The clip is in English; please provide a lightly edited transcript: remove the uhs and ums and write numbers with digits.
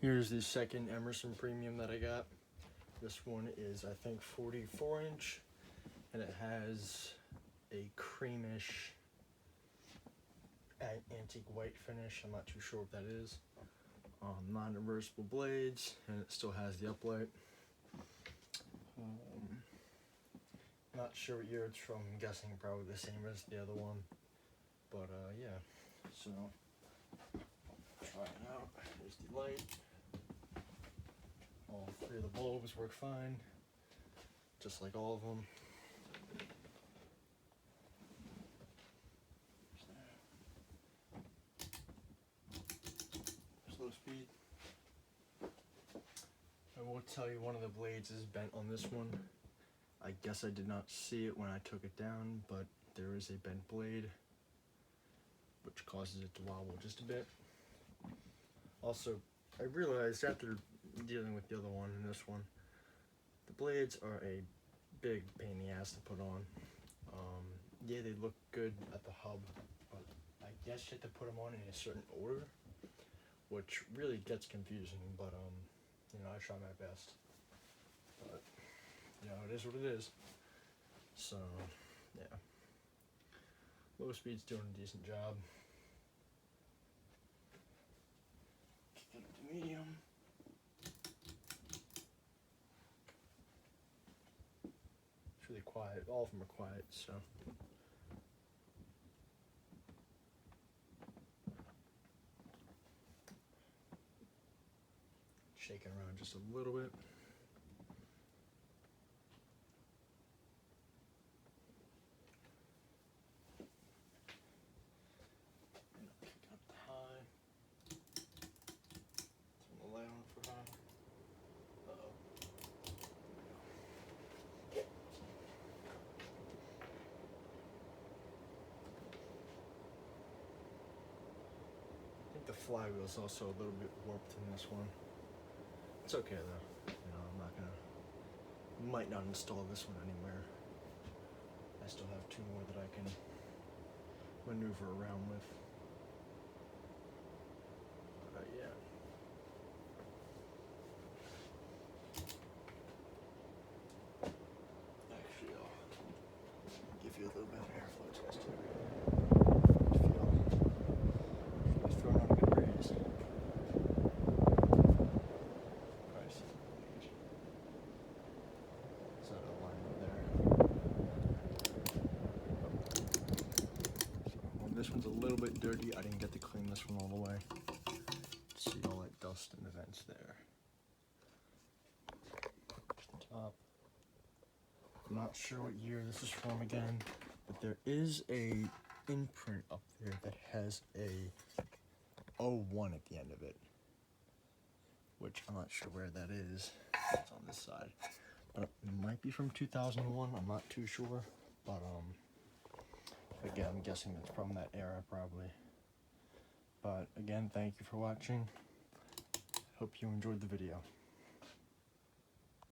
Here's the second Emerson Premium that I got. This one is, I think, 44-inch, and it has a creamish antique white finish. I'm not too sure what that is. Non-reversible blades, and it still has the uplight. Not sure what year it's from. I'm guessing probably the same as the other one. But yeah, so try it out. Here's the light. All three of the bulbs work fine, just like all of them. Slow speed. I will tell you, one of the blades is bent on this one. I guess I did not see it when I took it down, but there is a bent blade, which causes it to wobble just a bit. Also, I realized after dealing with the other one and this one, the blades are a big pain in the ass to put on. Yeah, they look good at the hub, but I guess you have to put them on in a certain order, which really gets confusing, but you know, I try my best. But you know, it is what it is. So yeah, low speed's doing a decent job. Kick it up to medium. It's really quiet. All of them are quiet, so. Shaking around just a little bit. And I'll pick up the high. Turn the light on for high. Uh-oh. I think the flywheel is also a little bit warped in this one. It's okay though. You know, I'm not gonna, might not install this one anywhere. I still have two more that I can maneuver around with. But yeah. Actually, I'll give you a little bit of airflow test here. It's throwing out a good breeze. This one's a little bit dirty. I didn't get to clean this one all the way. See all that dust and the vents there. Top. I'm not sure what year this is from again, but there is a imprint up there that has a 01 at the end of it, which I'm not sure where that is. It's on this side, but it might be from 2001. I'm not too sure, but again, I'm guessing it's from that era probably. But again, thank you for watching. Hope you enjoyed the video.